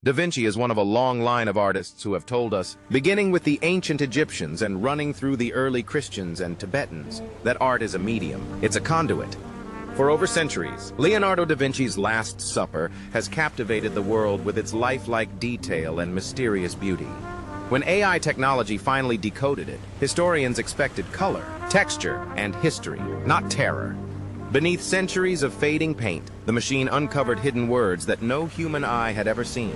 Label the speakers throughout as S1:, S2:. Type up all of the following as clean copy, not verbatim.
S1: Da Vinci is one of a long line of artists who have told us, beginning with the ancient Egyptians and running through the early Christians and Tibetans, that art is a medium. It's a conduit. For over centuries, Leonardo da Vinci's Last Supper has captivated the world with its lifelike detail and mysterious beauty. When AI technology finally decoded it, historians expected color, texture, and history, not terror. Beneath centuries of fading paint, the machine uncovered hidden words that no human eye had ever seen.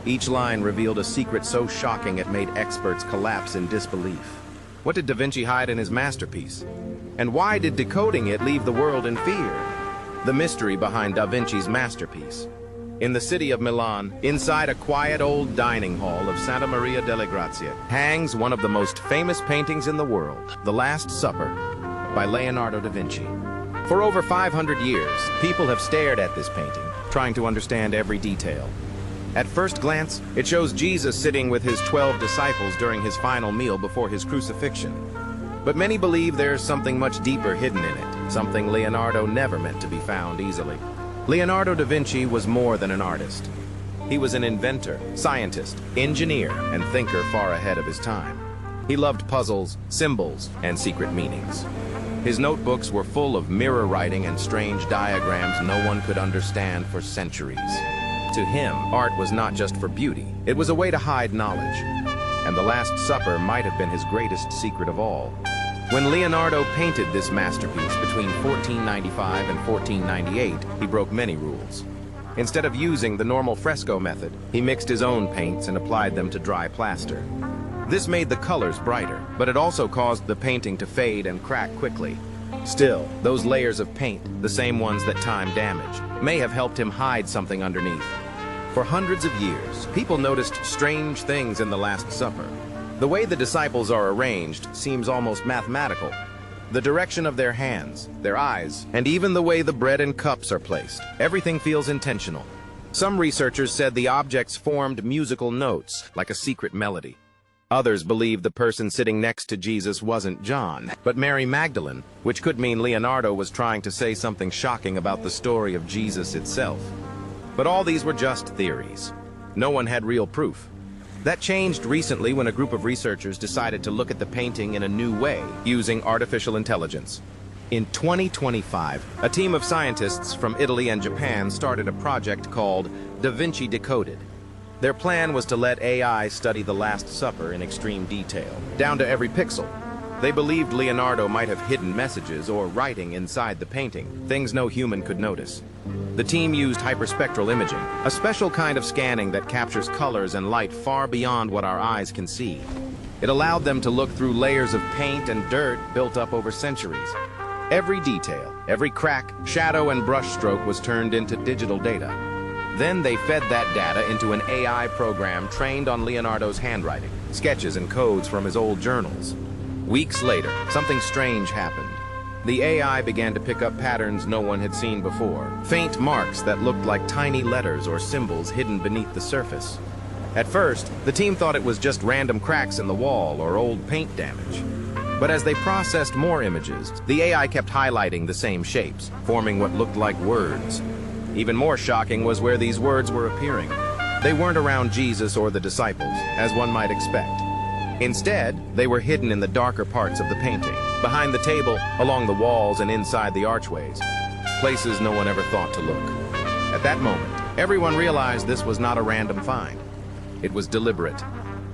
S1: Each line revealed a secret so shocking it made experts collapse in disbelief. What did Da Vinci hide in his masterpiece? And why did decoding it leave the world in fear? The mystery behind Da Vinci's masterpiece. In the city of Milan, inside a quiet old dining hall of Santa Maria delle Grazie, hangs one of the most famous paintings in the world, The Last Supper, by Leonardo da Vinci. For over 500 years, people have stared at this painting, trying to understand every detail. At first glance, it shows Jesus sitting with his 12 disciples during his final meal before his crucifixion. But many believe there's something much deeper hidden in it, something Leonardo never meant to be found easily. Leonardo da Vinci was more than an artist. He was an inventor, scientist, engineer, and thinker far ahead of his time. He loved puzzles, symbols, and secret meanings. His notebooks were full of mirror writing and strange diagrams no one could understand for centuries. To him, art was not just for beauty, it was a way to hide knowledge. And The Last Supper might have been his greatest secret of all. When Leonardo painted this masterpiece between 1495 and 1498, he broke many rules. Instead of using the normal fresco method, he mixed his own paints and applied them to dry plaster. This made the colors brighter, but it also caused the painting to fade and crack quickly. Still, those layers of paint, the same ones that time damaged, may have helped him hide something underneath. For hundreds of years, people noticed strange things in the Last Supper. The way the disciples are arranged seems almost mathematical. The direction of their hands, their eyes, and even the way the bread and cups are placed, everything feels intentional. Some researchers said the objects formed musical notes, like a secret melody. Others believe the person sitting next to Jesus wasn't John, but Mary Magdalene, which could mean Leonardo was trying to say something shocking about the story of Jesus itself. But all these were just theories. No one had real proof. That changed recently when a group of researchers decided to look at the painting in a new way, using artificial intelligence. In 2025, a team of scientists from Italy and Japan started a project called Da Vinci Decoded. Their plan was to let AI study the Last Supper in extreme detail, down to every pixel. They believed Leonardo might have hidden messages or writing inside the painting, things no human could notice. The team used hyperspectral imaging, a special kind of scanning that captures colors and light far beyond what our eyes can see. It allowed them to look through layers of paint and dirt built up over centuries. Every detail, every crack, shadow, and brushstroke was turned into digital data. Then they fed that data into an AI program trained on Leonardo's handwriting, sketches and codes from his old journals. Weeks later, something strange happened. The AI began to pick up patterns no one had seen before, faint marks that looked like tiny letters or symbols hidden beneath the surface. At first, the team thought it was just random cracks in the wall or old paint damage. But as they processed more images, the AI kept highlighting the same shapes, forming what looked like words. Even more shocking was where these words were appearing. They weren't around Jesus or the disciples, as one might expect. Instead, they were hidden in the darker parts of the painting, behind the table, along the walls, and inside the archways, places no one ever thought to look. At that moment, everyone realized this was not a random find. It was deliberate.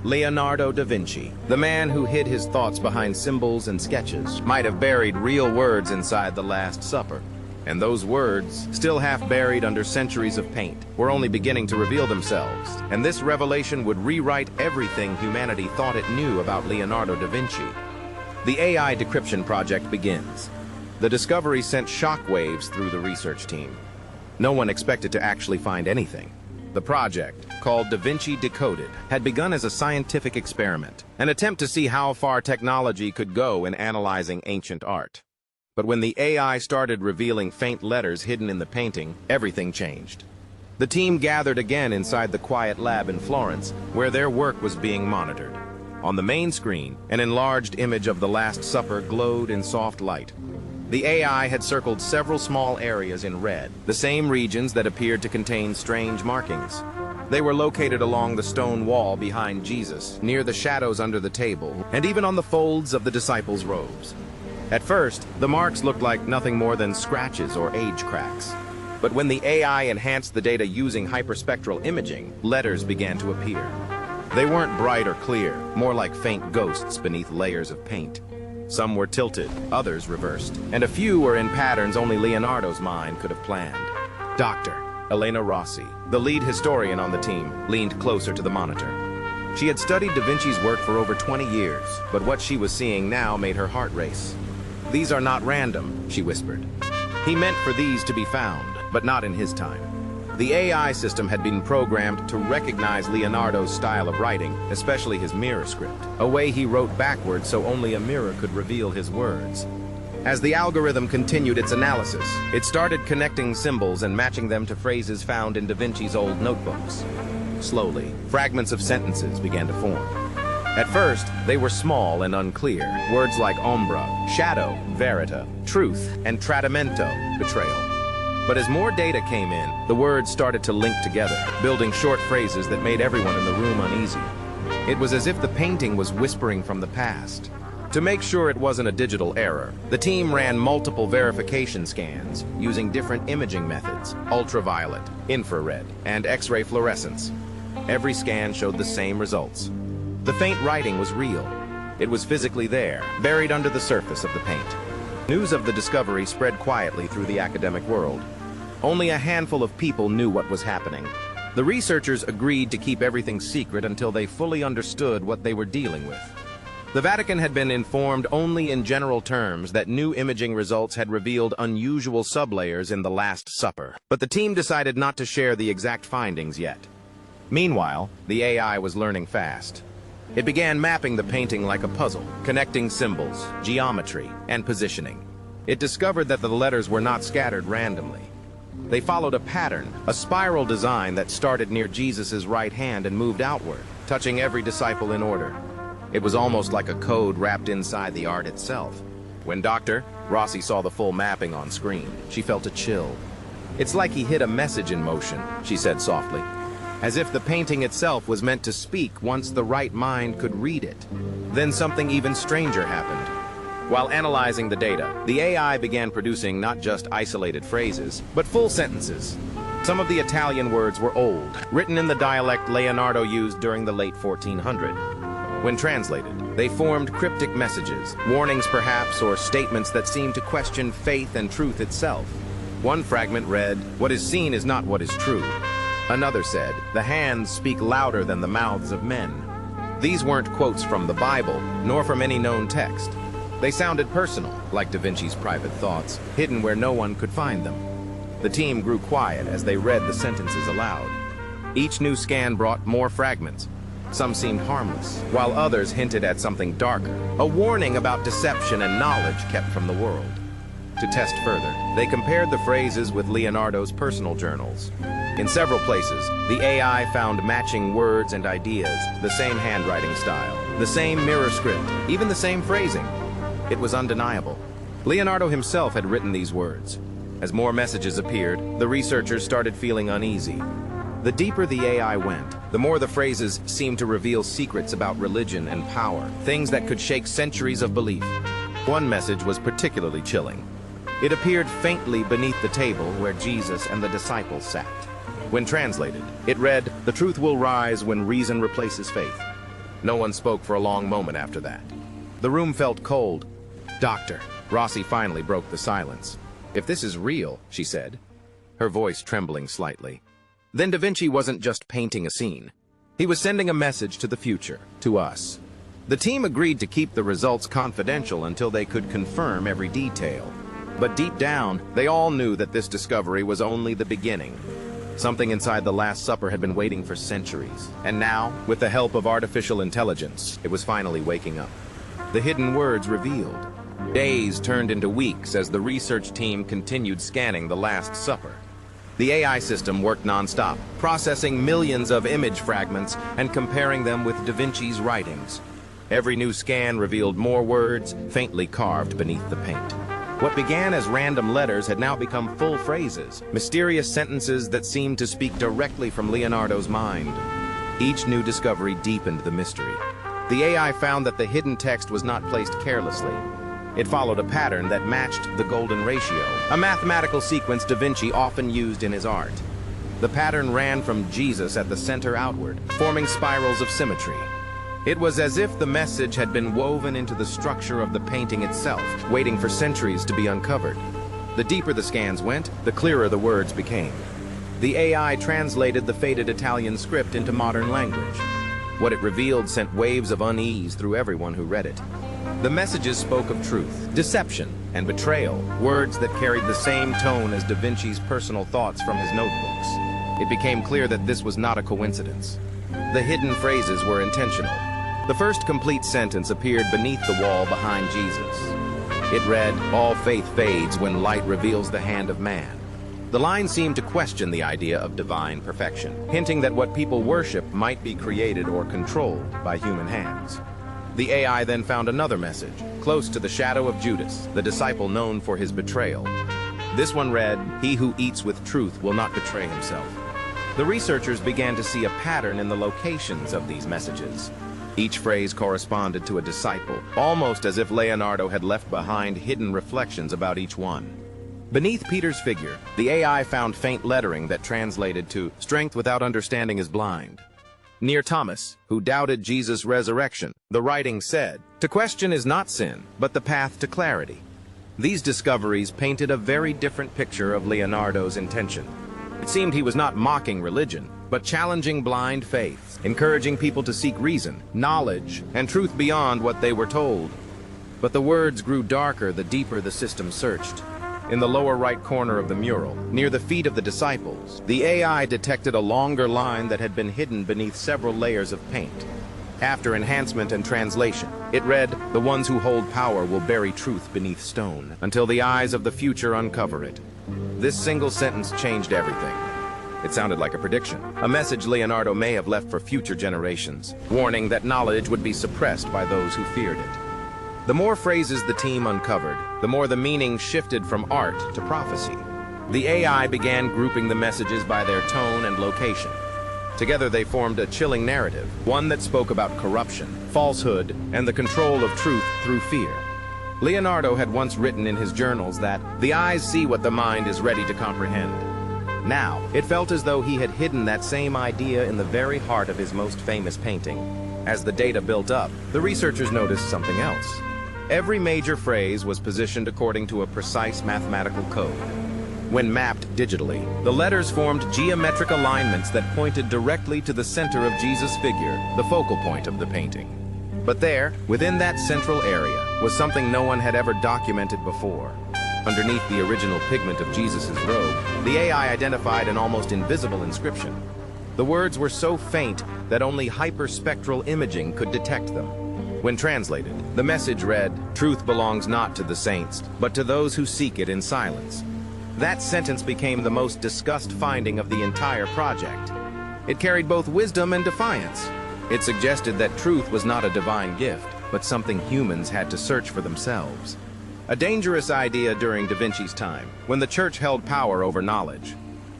S1: Leonardo da Vinci, the man who hid his thoughts behind symbols and sketches, might have buried real words inside the Last Supper. And those words, still half buried under centuries of paint, were only beginning to reveal themselves. And this revelation would rewrite everything humanity thought it knew about Leonardo da Vinci. The AI decryption project begins. The discovery sent shockwaves through the research team. No one expected to actually find anything. The project, called Da Vinci Decoded, had begun as a scientific experiment, an attempt to see how far technology could go in analyzing ancient art. But when the AI started revealing faint letters hidden in the painting, everything changed. The team gathered again inside the quiet lab in Florence, where their work was being monitored. On the main screen, an enlarged image of the Last Supper glowed in soft light. The AI had circled several small areas in red, the same regions that appeared to contain strange markings. They were located along the stone wall behind Jesus, near the shadows under the table, and even on the folds of the disciples' robes. At first, the marks looked like nothing more than scratches or age cracks. But when the AI enhanced the data using hyperspectral imaging, letters began to appear. They weren't bright or clear, more like faint ghosts beneath layers of paint. Some were tilted, others reversed, and a few were in patterns only Leonardo's mind could have planned. Dr. Elena Rossi, the lead historian on the team, leaned closer to the monitor. She had studied Da Vinci's work for over 20 years, but what she was seeing now made her heart race. "These are not random," she whispered. "He meant for these to be found, but not in his time." The AI system had been programmed to recognize Leonardo's style of writing, especially his mirror script, a way he wrote backwards so only a mirror could reveal his words. As the algorithm continued its analysis, it started connecting symbols and matching them to phrases found in Da Vinci's old notebooks. Slowly, fragments of sentences began to form. At first, they were small and unclear, words like ombra, shadow, verita, truth, and tradimento, betrayal. But as more data came in, the words started to link together, building short phrases that made everyone in the room uneasy. It was as if the painting was whispering from the past. To make sure it wasn't a digital error, the team ran multiple verification scans using different imaging methods: ultraviolet, infrared, and X-ray fluorescence. Every scan showed the same results. The faint writing was real. It was physically there, buried under the surface of the paint. News of the discovery spread quietly through the academic world. Only a handful of people knew what was happening. The researchers agreed to keep everything secret until they fully understood what they were dealing with. The Vatican had been informed only in general terms that new imaging results had revealed unusual sublayers in the Last Supper, but the team decided not to share the exact findings yet. Meanwhile, the AI was learning fast. It began mapping the painting like a puzzle, connecting symbols, geometry, and positioning. It discovered that the letters were not scattered randomly. They followed a pattern, a spiral design that started near Jesus' right hand and moved outward, touching every disciple in order. It was almost like a code wrapped inside the art itself. When Dr. Rossi saw the full mapping on screen, she felt a chill. "It's like he hit a message in motion," she said softly, as if the painting itself was meant to speak once the right mind could read it. Then something even stranger happened. While analyzing the data, the AI began producing not just isolated phrases, but full sentences. Some of the Italian words were old, written in the dialect Leonardo used during the late 1400s. When translated, they formed cryptic messages, warnings perhaps, or statements that seemed to question faith and truth itself. One fragment read, "What is seen is not what is true." Another said, "The hands speak louder than the mouths of men." These weren't quotes from the Bible, nor from any known text. They sounded personal, like Da Vinci's private thoughts, hidden where no one could find them. The team grew quiet as they read the sentences aloud. Each new scan brought more fragments. Some seemed harmless, while others hinted at something darker, a warning about deception and knowledge kept from the world. To test further, they compared the phrases with Leonardo's personal journals. In several places, the AI found matching words and ideas, the same handwriting style, the same mirror script, even the same phrasing. It was undeniable. Leonardo himself had written these words. As more messages appeared, the researchers started feeling uneasy. The deeper the AI went, the more the phrases seemed to reveal secrets about religion and power, things that could shake centuries of belief. One message was particularly chilling. It appeared faintly beneath the table where Jesus and the disciples sat. When translated, it read, "The truth will rise when reason replaces faith." No one spoke for a long moment after that. The room felt cold. "Doctor," Rossi finally broke the silence. "If this is real," she said, her voice trembling slightly, "then Da Vinci wasn't just painting a scene. He was sending a message to the future, to us." The team agreed to keep the results confidential until they could confirm every detail. But deep down, they all knew that this discovery was only the beginning. Something inside the Last Supper had been waiting for centuries, and now, with the help of artificial intelligence, it was finally waking up. The hidden words revealed. Days turned into weeks as the research team continued scanning the Last Supper. The AI system worked non-stop, processing millions of image fragments and comparing them with Da Vinci's writings. Every new scan revealed more words, faintly carved beneath the paint. What began as random letters had now become full phrases, mysterious sentences that seemed to speak directly from Leonardo's mind. Each new discovery deepened the mystery. The AI found that the hidden text was not placed carelessly. It followed a pattern that matched the golden ratio, a mathematical sequence Da Vinci often used in his art. The pattern ran from Jesus at the center outward, forming spirals of symmetry. It was as if the message had been woven into the structure of the painting itself, waiting for centuries to be uncovered. The deeper the scans went, the clearer the words became. The AI translated the faded Italian script into modern language. What it revealed sent waves of unease through everyone who read it. The messages spoke of truth, deception, and betrayal, words that carried the same tone as Da Vinci's personal thoughts from his notebooks. It became clear that this was not a coincidence. The hidden phrases were intentional. The first complete sentence appeared beneath the wall behind Jesus. It read, "All faith fades when light reveals the hand of man." The line seemed to question the idea of divine perfection, hinting that what people worship might be created or controlled by human hands. The AI then found another message, close to the shadow of Judas, the disciple known for his betrayal. This one read, "He who eats with truth will not betray himself." The researchers began to see a pattern in the locations of these messages. Each phrase corresponded to a disciple, almost as if Leonardo had left behind hidden reflections about each one. Beneath Peter's figure, the AI found faint lettering that translated to, "Strength without understanding is blind." Near Thomas, who doubted Jesus' resurrection, the writing said, "To question is not sin, but the path to clarity." These discoveries painted a very different picture of Leonardo's intention. It seemed he was not mocking religion, but challenging blind faith, encouraging people to seek reason, knowledge, and truth beyond what they were told. But the words grew darker the deeper the system searched. In the lower right corner of the mural, near the feet of the disciples, the AI detected a longer line that had been hidden beneath several layers of paint. After enhancement and translation, it read, "The ones who hold power will bury truth beneath stone, until the eyes of the future uncover it." This single sentence changed everything. It sounded like a prediction, a message Leonardo may have left for future generations, warning that knowledge would be suppressed by those who feared it. The more phrases the team uncovered, the more the meaning shifted from art to prophecy. The AI began grouping the messages by their tone and location. Together they formed a chilling narrative, one that spoke about corruption, falsehood, and the control of truth through fear. Leonardo had once written in his journals that, "The eyes see what the mind is ready to comprehend." Now, it felt as though he had hidden that same idea in the very heart of his most famous painting. As the data built up, the researchers noticed something else. Every major phrase was positioned according to a precise mathematical code. When mapped digitally, the letters formed geometric alignments that pointed directly to the center of Jesus' figure, the focal point of the painting. But there, within that central area, was something no one had ever documented before. Underneath the original pigment of Jesus' robe, the AI identified an almost invisible inscription. The words were so faint that only hyperspectral imaging could detect them. When translated, the message read, "Truth belongs not to the saints, but to those who seek it in silence." That sentence became the most discussed finding of the entire project. It carried both wisdom and defiance. It suggested that truth was not a divine gift, but something humans had to search for themselves. A dangerous idea during Da Vinci's time, when the church held power over knowledge.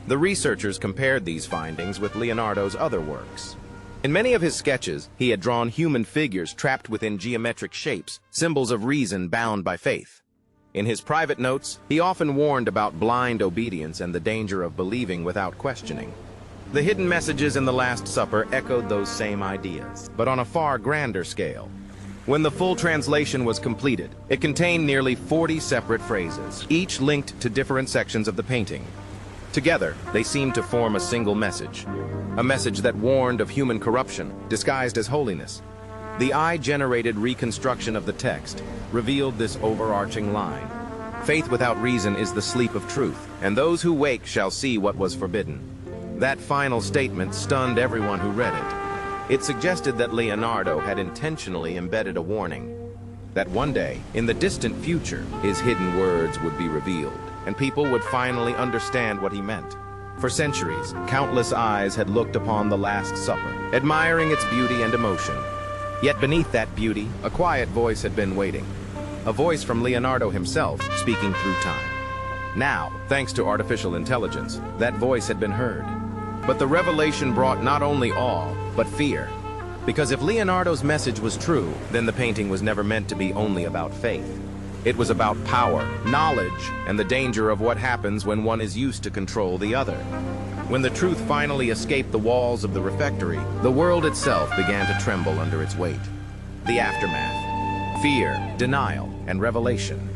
S1: The researchers compared these findings with Leonardo's other works. In many of his sketches, he had drawn human figures trapped within geometric shapes, symbols of reason bound by faith. In his private notes, he often warned about blind obedience and the danger of believing without questioning. The hidden messages in the Last Supper echoed those same ideas, but on a far grander scale. When the full translation was completed, it contained nearly 40 separate phrases, each linked to different sections of the painting. Together, they seemed to form a single message, a message that warned of human corruption, disguised as holiness. The eye-generated reconstruction of the text revealed this overarching line. "Faith without reason is the sleep of truth, and those who wake shall see what was forbidden." That final statement stunned everyone who read it. It suggested that Leonardo had intentionally embedded a warning, that one day, in the distant future, his hidden words would be revealed, and people would finally understand what he meant. For centuries, countless eyes had looked upon the Last Supper, admiring its beauty and emotion. Yet beneath that beauty, a quiet voice had been waiting. a voice from Leonardo himself speaking through time. Now, thanks to artificial intelligence, that voice had been heard. But the revelation brought not only awe, but fear. Because if Leonardo's message was true, then the painting was never meant to be only about faith. It was about power, knowledge, and the danger of what happens when one is used to control the other. When the truth finally escaped the walls of the refectory, the world itself began to tremble under its weight. The aftermath: fear, denial, and revelation.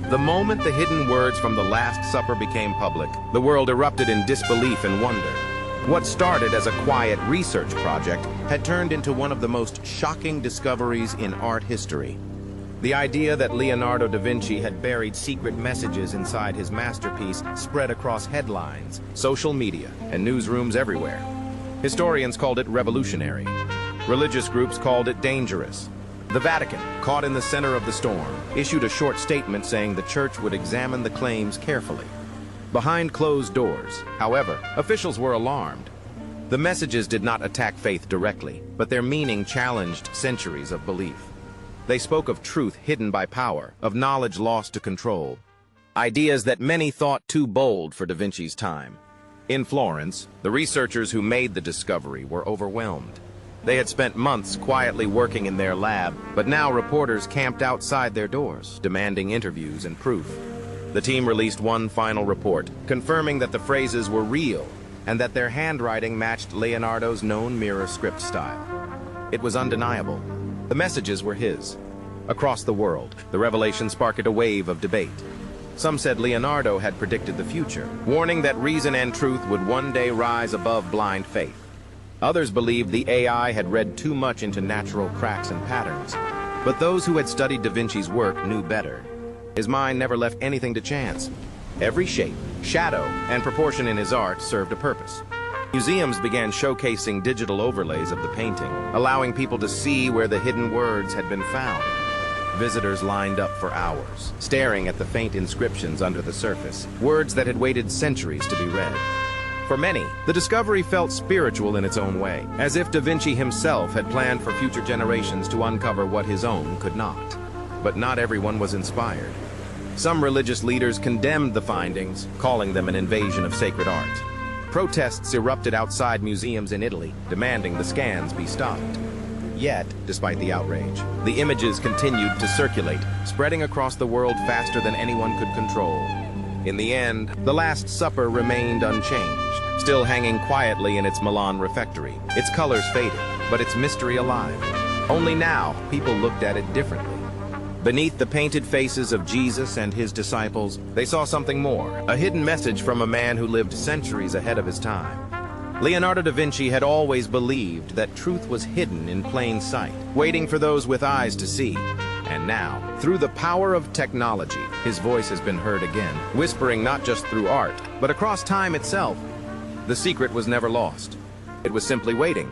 S1: The moment the hidden words from the Last Supper became public, the world erupted in disbelief and wonder. What started as a quiet research project had turned into one of the most shocking discoveries in art history. The idea that Leonardo da Vinci had buried secret messages inside his masterpiece spread across headlines, social media, and newsrooms everywhere. Historians called it revolutionary. Religious groups called it dangerous. The Vatican, caught in the center of the storm, issued a short statement saying the church would examine the claims carefully. Behind closed doors, however, officials were alarmed. The messages did not attack faith directly, but their meaning challenged centuries of belief. They spoke of truth hidden by power, of knowledge lost to control. Ideas that many thought too bold for Da Vinci's time. In Florence, the researchers who made the discovery were overwhelmed. They had spent months quietly working in their lab, but now reporters camped outside their doors, demanding interviews and proof. The team released one final report, confirming that the phrases were real and that their handwriting matched Leonardo's known mirror script style. It was undeniable. The messages were his. Across the world, the revelation sparked a wave of debate. Some said Leonardo had predicted the future, warning that reason and truth would one day rise above blind faith. Others believed the AI had read too much into natural cracks and patterns. But those who had studied Da Vinci's work knew better. His mind never left anything to chance. Every shape, shadow, and proportion in his art served a purpose. Museums began showcasing digital overlays of the painting, allowing people to see where the hidden words had been found. Visitors lined up for hours, staring at the faint inscriptions under the surface, words that had waited centuries to be read. For many, the discovery felt spiritual in its own way, as if Da Vinci himself had planned for future generations to uncover what his own could not. But not everyone was inspired. Some religious leaders condemned the findings, calling them an invasion of sacred art. Protests erupted outside museums in Italy, demanding the scans be stopped. Yet, despite the outrage, the images continued to circulate, spreading across the world faster than anyone could control. In the end, the Last Supper remained unchanged, still hanging quietly in its Milan refectory. Its colors faded, but its mystery alive. Only now, people looked at it differently. Beneath the painted faces of Jesus and his disciples, they saw something more, a hidden message from a man who lived centuries ahead of his time. Leonardo da Vinci had always believed that truth was hidden in plain sight, waiting for those with eyes to see. And now, through the power of technology, his voice has been heard again, whispering not just through art, but across time itself. The secret was never lost. It was simply waiting,